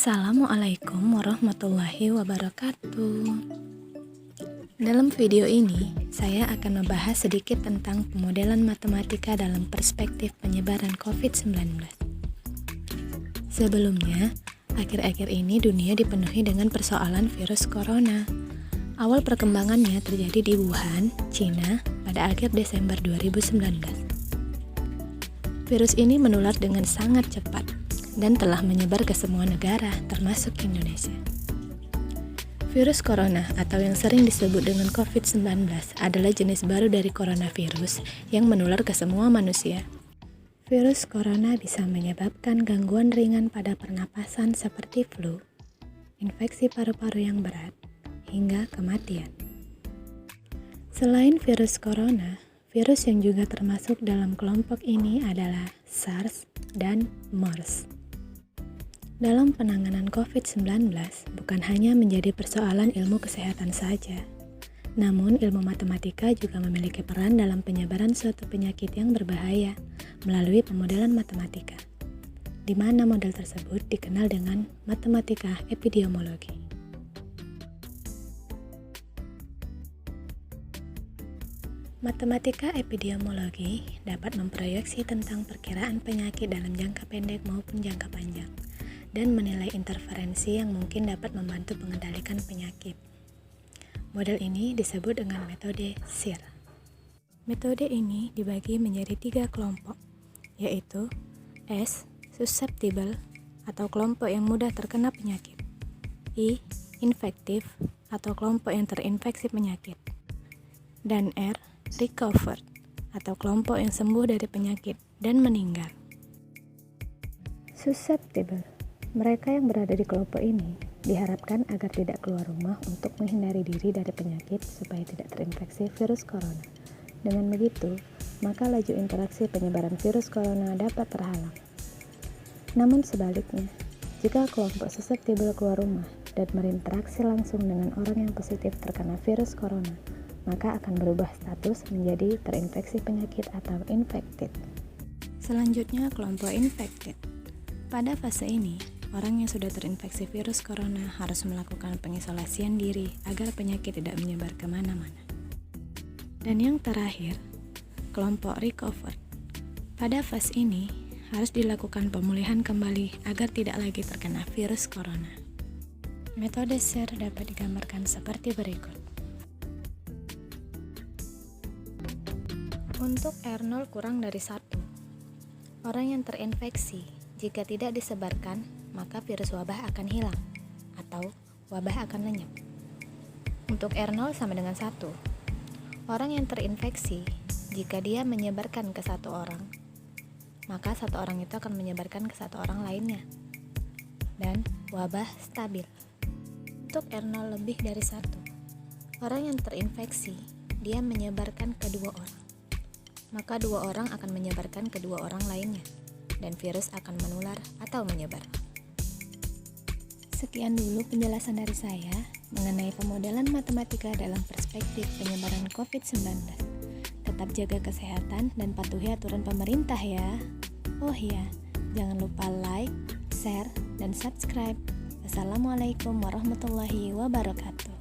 Assalamualaikum warahmatullahi wabarakatuh. Dalam video ini, saya akan membahas sedikit tentang pemodelan matematika dalam perspektif penyebaran COVID-19. Sebelumnya, akhir-akhir ini dunia dipenuhi dengan persoalan virus corona. Awal perkembangannya terjadi di Wuhan, Cina, pada akhir Desember 2019. Virus ini menular dengan sangat cepat dan telah menyebar ke semua negara, termasuk Indonesia. Virus corona atau yang sering disebut dengan COVID-19 adalah jenis baru dari coronavirus yang menular ke semua manusia. Virus corona bisa menyebabkan gangguan ringan pada pernapasan seperti flu, infeksi paru-paru yang berat, hingga kematian. Selain virus corona, virus yang juga termasuk dalam kelompok ini adalah SARS dan MERS. Dalam penanganan COVID-19, bukan hanya menjadi persoalan ilmu kesehatan saja, namun ilmu matematika juga memiliki peran dalam penyebaran suatu penyakit yang berbahaya melalui pemodelan matematika, di mana model tersebut dikenal dengan matematika epidemiologi. Matematika epidemiologi dapat memproyeksi tentang perkiraan penyakit dalam jangka pendek maupun jangka panjang, dan menilai interferensi yang mungkin dapat membantu mengendalikan penyakit. Model ini disebut dengan metode SIR. Metode ini dibagi menjadi 3 kelompok, yaitu S. Susceptible atau kelompok yang mudah terkena penyakit, I. Infektif atau kelompok yang terinfeksi penyakit, dan R. Recovered atau kelompok yang sembuh dari penyakit dan meninggal. Susceptible. Mereka yang berada di kelompok ini diharapkan agar tidak keluar rumah untuk menghindari diri dari penyakit supaya tidak terinfeksi virus corona. Dengan begitu, maka laju interaksi penyebaran virus corona dapat terhalang. Namun sebaliknya, jika kelompok susceptible keluar rumah dan berinteraksi langsung dengan orang yang positif terkena virus corona, maka akan berubah status menjadi terinfeksi penyakit atau infected. Selanjutnya, kelompok infected. Pada fase ini, orang yang sudah terinfeksi virus corona harus melakukan pengisolasian diri agar penyakit tidak menyebar kemana-mana. Dan yang terakhir, kelompok recovered. Pada fase ini, harus dilakukan pemulihan kembali agar tidak lagi terkena virus corona. Metode SIR dapat digambarkan seperti berikut. Untuk R0 kurang dari 1, orang yang terinfeksi jika tidak disebarkan, maka virus wabah akan hilang atau wabah akan lenyap. Untuk R0 sama dengan 1, orang yang terinfeksi jika dia menyebarkan ke satu orang, maka satu orang itu akan menyebarkan ke satu orang lainnya, dan wabah stabil. Untuk R0 lebih dari 1, orang yang terinfeksi dia menyebarkan ke 2 orang, maka 2 orang akan menyebarkan ke 2 orang lainnya, dan virus akan menular atau menyebar. Sekian dulu penjelasan dari saya mengenai pemodelan matematika dalam perspektif penyebaran COVID-19. Tetap jaga kesehatan dan patuhi aturan pemerintah ya. Oh iya, jangan lupa like, share, dan subscribe. Assalamualaikum warahmatullahi wabarakatuh.